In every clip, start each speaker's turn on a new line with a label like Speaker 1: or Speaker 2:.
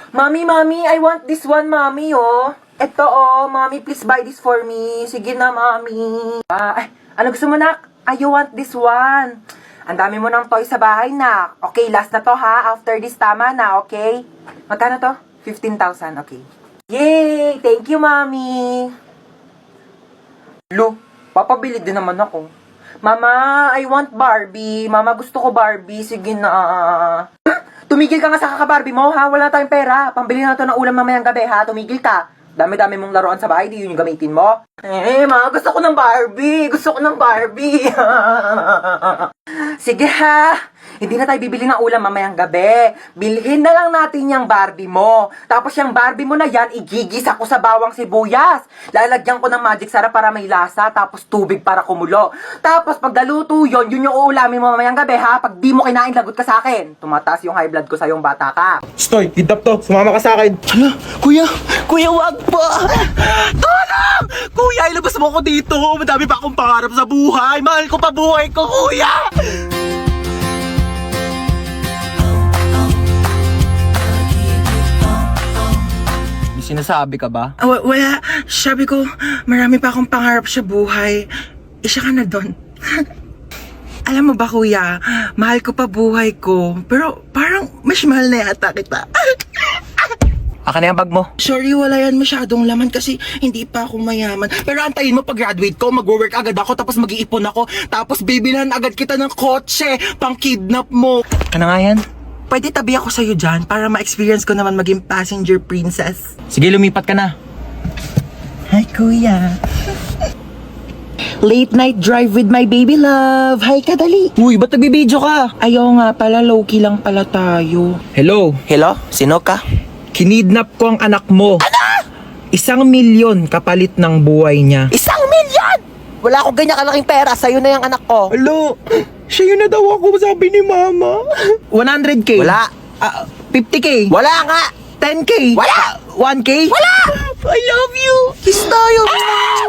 Speaker 1: Mami, I want this one, Mami, oh. Ito, oh. Mami, please buy this for me. Sige na, Mami. Ano gusto mo, nak? You want this one. Ang dami mo ng toy sa bahay, nak. Okay, last na to, ha? After this, tama na, okay? Magkano to? 15,000, okay. Yay! Thank you, Mami. Lo, papabili din naman ako. Mama, I want Barbie. Mama, gusto ko Barbie. Sige na. Tumigil ka nga sa kaka-Barbie mo, ha? Wala na tayong pera. Pambili na to ng ulam mamayang gabi, ha? Tumigil ka. Dami-dami mong laruan sa bahay, di yun yung gamitin mo. Ma, gusto ko ng Barbie. Gusto ko ng Barbie. Sige, ha? Hindi na tayo bibili ng ulam mamayang gabi. Bilhin na lang natin yung Barbie mo. Tapos yung Barbie mo na yan, igigisa ko sa bawang sibuyas. Lalagyan ko ng magic sarap para may lasa, tapos tubig para kumulo. Tapos pag naluto yun yung uulamin mo mamayang gabi, ha? Pag di mo kinain, lagot ka sa akin. Tumataas yung high blood ko sa yung bata ka.
Speaker 2: Stoy, kidnap to. Sumama ka sa akin.
Speaker 3: Hala, kuya, wag po. Tulong! Kuya, ilabas mo ako dito. Madami pa akong pangarap sa buhay. Mahal ko pa buhay ko, kuya!
Speaker 1: Sinasabi ka ba?
Speaker 3: Wala. Sabi ko, marami pa akong pangarap sa buhay. Isa ka na doon. Alam mo ba, kuya, mahal ko pa buhay ko. Pero parang mas mahal na yata kita.
Speaker 1: Akin na yung bag mo.
Speaker 3: Sorry, wala yan masyadong laman kasi hindi pa ako mayaman. Pero antayin mo, pag-graduate ko, mag-work agad ako, tapos mag-iipon ako, tapos bibilhan agad kita ng kotse, pang-kidnap mo.
Speaker 1: Ano nga yan?
Speaker 3: Pwede tabi ako sa'yo dyan para ma-experience ko naman maging passenger princess.
Speaker 1: Sige, lumipat ka na.
Speaker 3: Hi, kuya. Late night drive with my baby love. Hi, kadali.
Speaker 1: Uy, ba't nagbibideo ka?
Speaker 3: Ayaw nga pala, low-key lang pala tayo.
Speaker 2: Hello,
Speaker 3: Hello? Sino ka?
Speaker 2: kinidnap ko ang anak mo. Ano? 1,000,000 kapalit ng buhay niya.
Speaker 3: 1,000,000! Wala akong ganyan kalaking pera. Sa'yo na yung anak ko.
Speaker 2: Hello, siya yun na daw ako, sabi ni mama. 100K?
Speaker 3: Wala.
Speaker 2: 50K?
Speaker 3: Wala nga.
Speaker 2: 10K?
Speaker 3: Wala.
Speaker 2: 1K?
Speaker 3: Wala!
Speaker 2: I love you.
Speaker 3: Kiss tayo.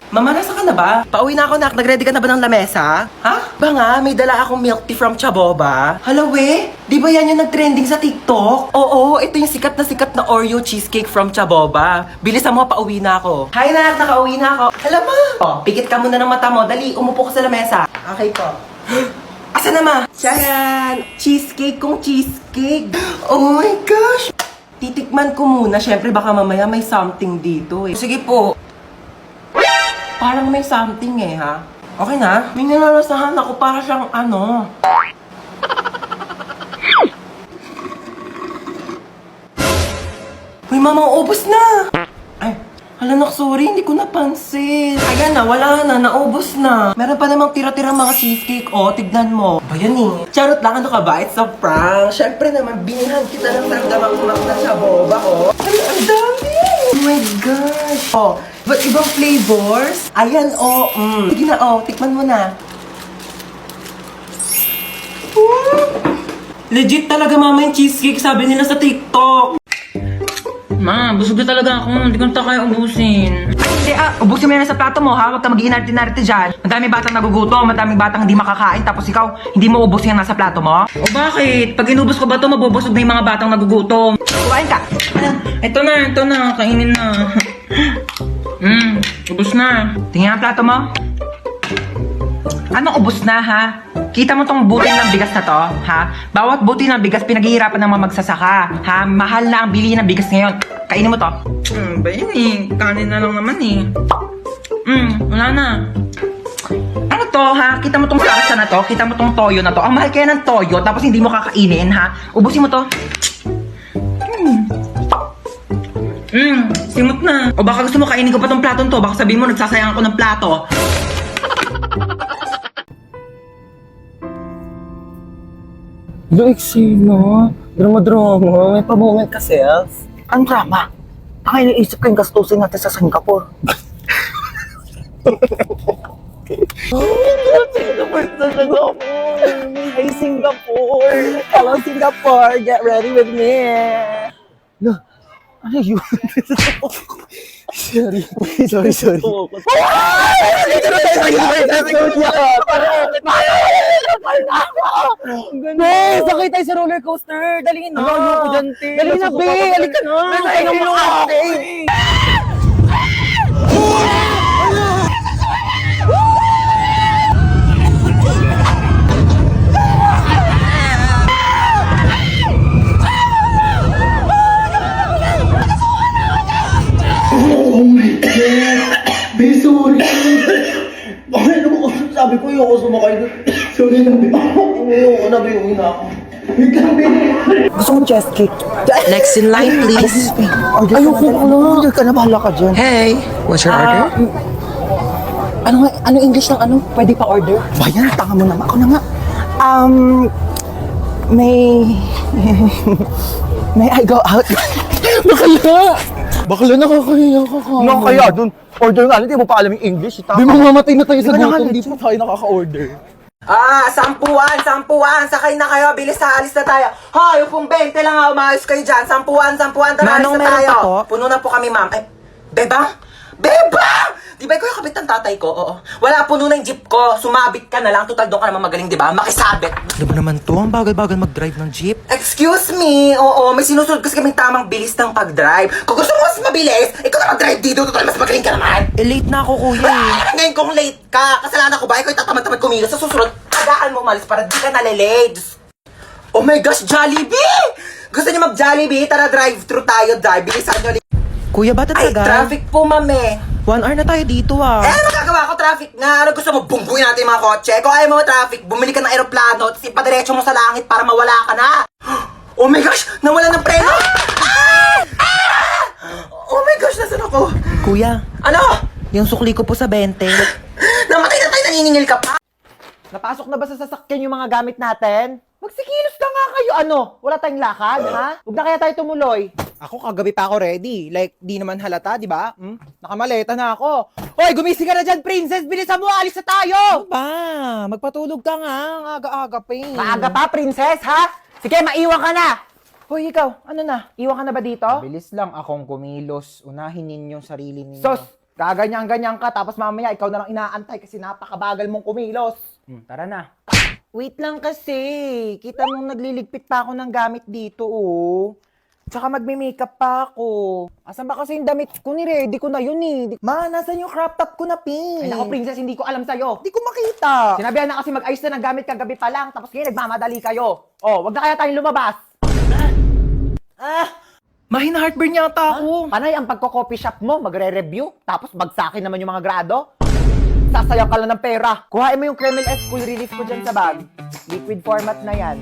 Speaker 3: Mama, nasa ka na ba? Pauwi na ako, nak. Nag-ready ka na ba ng lamesa? Ha? Ba nga, may dala akong milk tea from Chaboba. Hello, we? Di ba yan yung nag-trending sa TikTok? Oo, ito yung sikat na Oreo cheesecake from Chaboba. Bilisan mo, pauwi na ako. Hi, nak. Nakauwi na ako. Alam mo? Oh, pikit ka muna ng mata mo. Dali, umupo ka sa lamesa. Okay po. Asa na, ma? Tiyan! Cheesecake kong cheesecake. Oh my gosh! Titikman ko muna. Syempre, baka mamaya may something dito eh. Sige po. Parang may something eh, ha? Okay na? May nilalasahan ako para siyang ano. Uy, mama, ubos na! Ay, hala nak, sorry, hindi ko napansin. Ayan na, wala na, naubos na. Meron pa namang tira-tira mga cheesecake, oh, tignan mo. Ba yan eh. Charot lang, ano ka ba? It's a prank. Syempre naman, binilhan kita ng damdamang umak na sa boba, oh. Ang dami! Oh my gosh! Oh, but ibang flavors? Ayan, oh, Sige na, oh, tikman mo na. Legit talaga, mama, yung cheesecake, sabi nila sa TikTok.
Speaker 1: Ma, busog na talaga ako. Hindi ko na kaya ubusin.
Speaker 3: Hindi, ubusin mo yan sa plato mo, ha? Huwag ka mag-iinarte-narte dyan. Madami batang nagugutom, madaming batang hindi makakain, tapos ikaw, hindi mo ubus yan nasa plato mo?
Speaker 1: O bakit? Pag inubos ko ba ito, mabubusog na yung mga batang nagugutom.
Speaker 3: Kumain ka!
Speaker 1: Ito na. Kainin na. Ubos na.
Speaker 3: Tingnan ang plato mo. Anong ubus na, ha? Kita mo tong butil ng bigas na to, ha? Bawat butil ng bigas, pinaghihirapan ng mga magsasaka, ha? Mahal na ang bilihin ng bigas ngayon. Kainin mo to.
Speaker 1: Ba yun eh? Kanin na lang naman eh. Wala na.
Speaker 3: Ano to, ha? Kita mo tong salsa na to? Kita mo tong toyo na to? Ang mahal kaya ng toyo, tapos hindi mo kakainin, ha? Ubusin mo to.
Speaker 1: Simot na. O baka gusto mo kainin ko pa tong platong to. Baka sabihin mo nagsasayang ako ng plato.
Speaker 2: Yung eksena, drama-drama, may pa-moment ka, self.
Speaker 3: Ang drama. Ang iniisip ko yung gastusin natin sa Singapore.
Speaker 2: Singapore talaga ako. Ay, Singapore. Hello, Singapore. Get ready with me. Ano yun? Sorry. Sorry.
Speaker 4: Be, sakay tayo sa roller coaster. Dali na.
Speaker 2: Ayoko dyan, te.
Speaker 4: Dali na, be. Halika na. Dali na, makakate.
Speaker 5: Be, sorry. Bakit naman sabi ko yung ako sumakay doon? Sorry na, be. Ayoko na, be. Uwi na ako. Wait lang, be.
Speaker 4: Gusto kong chest kick.
Speaker 3: Next in line, please.
Speaker 4: Ayoko na.
Speaker 2: Order ka na, bahala ka dyan.
Speaker 3: Hey, what's your order?
Speaker 4: Ano English ng ano? Pwede pa order?
Speaker 2: Bayan, tanga mo naman. Ako na nga.
Speaker 4: May I go out?
Speaker 2: Bakla nakakahiya ka ka.
Speaker 4: Kaya dun. Order nga, hindi mo pa alam yung English.
Speaker 2: Di mamamatay na tayo sa
Speaker 4: Di ba
Speaker 2: gutom.
Speaker 4: nakaka-
Speaker 2: Di pa tayo nakaka-order.
Speaker 1: Sampuan, sakay na kayo, bilis na, alis na tayo. Hoy, upong 20 lang ha, umayos kayo dyan. Sampuan, tara, alis
Speaker 4: Manong,
Speaker 1: na
Speaker 4: meron
Speaker 1: tayo.
Speaker 4: pa po?
Speaker 1: Puno na po kami, ma'am. Ay, Bebang? Bebang! Di ba ikaw yung kabit ng tatay ko? Oo. Wala, puno na yung jeep ko. Sumabit ka na lang. Total, doon ka naman magaling, di ba? Makisabit.
Speaker 3: Ano ba naman to? Ang bagal-bagal mag-drive ng jeep.
Speaker 1: Excuse me, oo, may sinusunod kasi kaming tamang bilis ng pag-drive. Kung gusto mo mas mabilis, ikaw na mag-drive dito. Total, mas magaling ka naman.
Speaker 3: Late na ako, kuya eh.
Speaker 1: Ngayon kung late ka, kasalanan ko ba? Ikaw yung tatamad-tamad kumilos. Sa susunod, tagaan mo umalis para di ka nalilate. Oh my gosh, Jollibee! Gusto niyo mag-Jollibee? Tara, drive-thru tayo, drive. Bilisan nyo.
Speaker 3: Kuya, ba't
Speaker 1: Ay,
Speaker 3: tagal?
Speaker 1: traffic po, mame.
Speaker 3: 1 hour na tayo dito ah.
Speaker 1: Eh, ano gagawa ko? Traffic nga. Ano gusto mo? Bungguin natin yung mga kotse. Kung ayaw mo traffic, bumili ka ng aeroplano, tapos ipadiretso mo sa langit para mawala ka na. Oh my gosh! Nawala ng preno! Oh my gosh! Nasaan ako?
Speaker 3: Kuya,
Speaker 1: Ano?
Speaker 3: yung sukli ko po sa 20.
Speaker 1: Namatay na tayo, naniningil ka pa?
Speaker 4: Napasok na ba sa sasakyan yung mga gamit natin? Magsikilos na nga kayo, ano? Wala tayong lakad, ha? Huwag na kaya tayo tumuloy.
Speaker 2: Ako kagabi pa ako ready. Like, di naman halata, di ba? Nakamaleta na ako. Hoy, gumising ka na dyan, princess! Bilisan mo, alis na tayo!
Speaker 3: Ba, magpatulog ka nga. Ang aga-aga pa eh.
Speaker 4: Maaga pa, princess, ha? Sige, maiwan ka na! Hoy, ikaw, ano na? Iwan ka na ba dito?
Speaker 2: Bilis lang akong kumilos. Unahin ninyo sarili ninyo.
Speaker 4: Sos, gaganyan-ganyan ka, tapos mamaya ikaw na lang inaantay kasi napakabagal mong kumilos.
Speaker 2: Tara na.
Speaker 4: Wait lang kasi. Kita mong nagliligpit pa ako ng gamit dito, oh. Tsaka magme-makeup pa ako. Asan ba kasi yung damit ko? Ni-ready ko na yun, eh.
Speaker 2: Ma, nasan yung crop top ko na pink?
Speaker 4: Ay, naku, princess, hindi ko alam sa'yo.
Speaker 2: Di ko makita.
Speaker 4: Sinabihan na kasi mag-ayos na ng gamit kagabi pa lang, tapos ngayon nagmamadali kayo. Oh, wag na kaya tayong lumabas.
Speaker 3: Mahin na heartburn yata ako.
Speaker 4: Panay ang pagko-copy shop mo, magre-review, tapos bagsakin naman yung mga grado. Sasayaw ka lang ng pera. Kuhain mo yung Kreml S full release ko dyan sa bag. Liquid format na yan.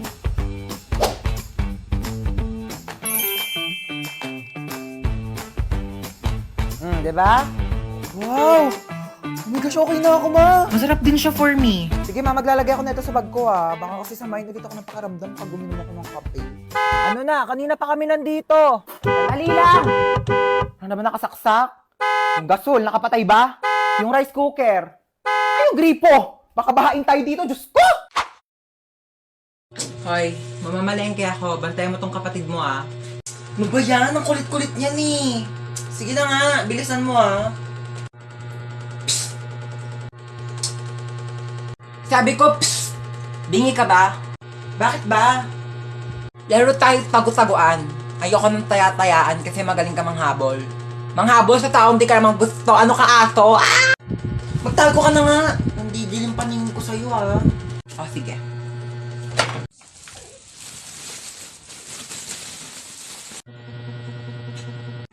Speaker 4: Diba?
Speaker 2: Wow! Oh my gosh, okay na ako, ma.
Speaker 3: Masarap din siya for me.
Speaker 2: Sige, ma, maglalagay ako nito sa bag ko, ha. Baka kasi sa mind ulit ako ng pakaramdam pag guminom ako ng kape.
Speaker 4: Ano na, kanina pa kami nandito. Dali lang. Ano naman nakasaksak? Yung gasol, nakapatay ba? Yung rice cooker. Ay, yung gripo. Baka bahain tayo dito, Diyos ko!
Speaker 1: Hoy, mamamalengke ako. Bantayan mo tong kapatid mo, ah. Ano ba yan? Ang kulit-kulit niyan, eh. Sige na nga, bilisan mo, ah. Psst. Sabi ko, psst. Bingi ka ba? Bakit ba? Laro tayo tago-taguan. Ayoko ng taya-tayaan kasi magaling ka manghabol. Manghabol sa taong di ka naman gusto. Ano ka, aso? Ah! Magtago ka na nga. Nandidilim paningin ko sa'yo, ah. Oh, sige.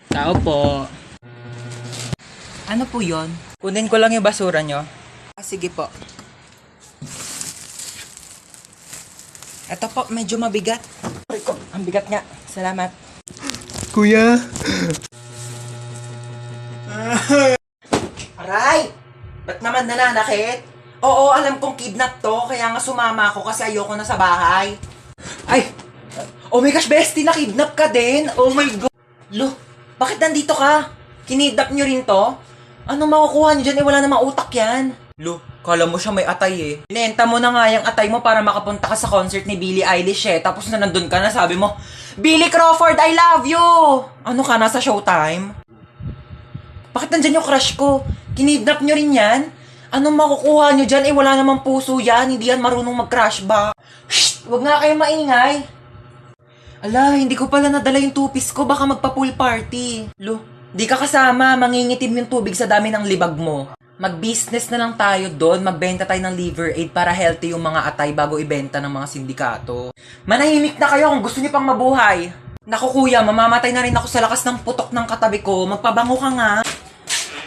Speaker 1: Tao po. Ano po yon? Kunin ko lang yung basura nyo. Ah, sige po. Ito po, medyo mabigat. Aray ko, ang bigat nga. Salamat.
Speaker 2: Kuya!
Speaker 1: Aray! Ba't naman nananakit? Oo, alam kong kidnap to, kaya nga sumama ako kasi ayoko na sa bahay. Ay! Oh my gosh, bestie, nakidnap ka din? Oh my God! Lo, bakit nandito ka? Kinidnap nyo rin to? Anong makukuha nyo dyan? Eh, wala namang utak yan. Lo, kala mo siya may atay eh. Inenta mo na nga yung atay mo para makapunta ka sa concert ni Billie Eilish eh. Tapos na nandun ka na, sabi mo,
Speaker 3: Billy Crawford, I love you! Ano ka, nasa Showtime? Bakit nandyan yung crush ko? Kinidnap nyo rin yan? Anong makukuha nyo dyan? Eh, wala namang puso yan. Hindi yan marunong mag-crush ba? Shh! Huwag nga kayong maingay. Ala, hindi ko pala nadala yung tupis ko. Baka magpa-pool party. Lo, di ka kasama. Mangingitim yung tubig sa dami ng libag mo. Mag-business na lang tayo doon. Magbenta tayo ng liver aid para healthy yung mga atay bago ibenta ng mga sindikato. Manahimik na kayo kung gusto niyo pang mabuhay. Naku kuya, mamamatay na rin ako sa lakas ng putok ng katabi ko. Magpabango ka nga.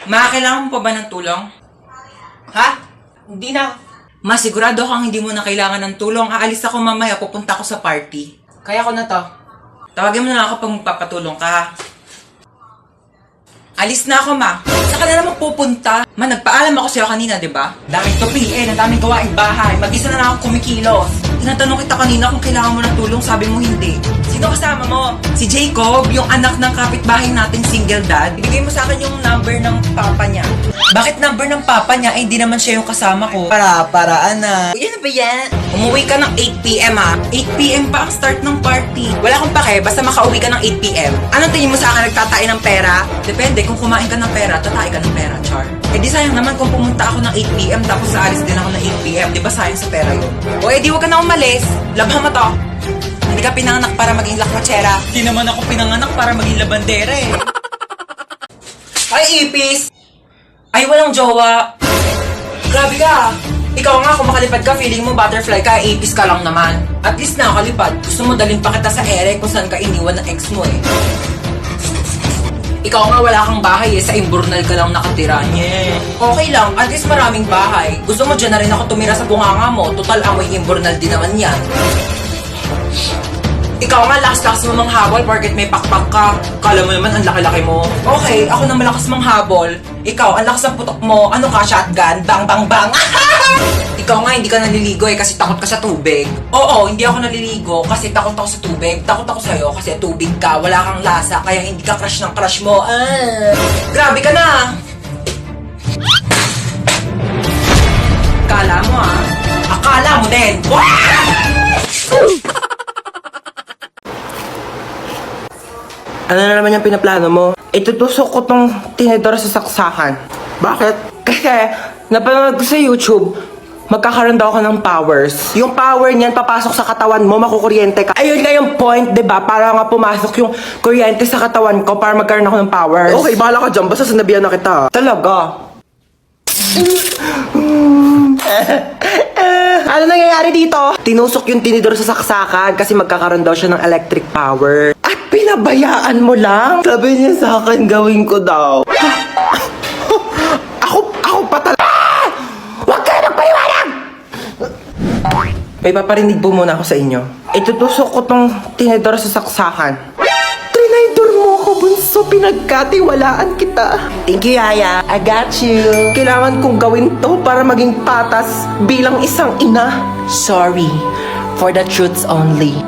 Speaker 3: Kailangan mo pa ba ng tulong? Ha? Hindi na. Masigurado kang hindi mo na kailangan ng tulong. Aalis ako mamaya, pupunta ako sa party. Kaya ko na to. Tawagin mo na lang ako pag magpapatulong ka, ha? Alis na ako, ma. Saan ka na naman pupunta? Ma, nagpaalam ako sa'yo kanina, di ba? Dahil to PN, ang daming gawaing bahay. Mag-isa na lang ako kumikilos. Tinatanong kita kanina kung kailangan mo ng tulong, sabi mo hindi. Sino kasama mo? Si Jacob, yung anak ng kapitbahay nating single dad. Ibigay mo sa akin yung number ng papa niya. Bakit number ng papa niya? Eh, hindi naman siya yung kasama ko. Paraan na. Yan ba yan? Umuwi ka ng 8pm, ha? 8pm pa ang start ng party. Wala akong pake, basta makauwi ka ng 8pm. Anong tingin mo sa akin, nagtatain ng pera? Depende, kung kumain ka ng pera, tatain ka ng pera, char. Eh di sayang naman kung pumunta ako ng 8pm tapos aalis din ako ng 8pm. Di ba sayang sa pera yun? O eh di wag ka na umalis. Labhan mo to. Hindi ka pinanganak para maging lakwachera. Hindi naman ako pinanganak para maging labandera eh. Ay, ipis! Ay, walang jowa. Grabe ka. Ikaw nga, kung makalipad ka, feeling mo butterfly ka, ipis ka lang naman. At least nakakalipad. Gusto mo dalhin pa kita sa ere kung saan ka iniwan ng ex mo eh. Ikaw nga wala kang bahay eh, sa Imburnal ka lang nakatira. Yeah. Okay lang, at least maraming bahay. Gusto mo dyan na rin ako tumira sa bunganga mo, total amoy Imburnal din naman yan. Ikaw nga lakas-lakas mo manghabol porket may pakpak ka. Kala mo naman ang laki-laki mo. Okay, ako na malakas manghabol. Ikaw, ang lakas ng putok mo. Ano ka, shotgun? Bang, bang, bang! Ikaw nga, hindi ka naliligo eh kasi takot ka sa tubig. Oo, hindi ako naliligo kasi takot ako sa tubig. Takot ako sa'yo kasi tubig ka, wala kang lasa, kaya hindi ka crush ng crush mo. Grabe ka na! Akala mo ah. Akala mo din. Ano na naman yung pinaplano mo? Itutusok ko tong tinidor sa saksakan. Bakit? Kasi, napanood ko sa YouTube, magkakaroon daw ako ng powers. Yung power niyan, papasok sa katawan mo, makukuryente ka. Ayun nga yung point, diba? Para nga pumasok yung kuryente sa katawan ko para magkaroon ako ng powers. Okay, bahala ka dyan. Basta sinabihan na kita. Talaga? Ano nangyayari dito? Tinusok yung tinidor sa saksakan kasi magkakaroon daw siya ng electric power. At pinabayaan mo lang? Sabi niya sa akin, gawin ko daw. Ako pa talaga. Huwag kayo magpaliwanag! May paparinig po muna ako sa inyo. Itutusok ko tong tinidor sa saksakan. Trinidor mo ako, bunso. Pinagkatiwalaan kita. Thank you, Yaya. I got you. Kailangan kong gawin to para maging patas bilang isang ina. Sorry. For the truths only.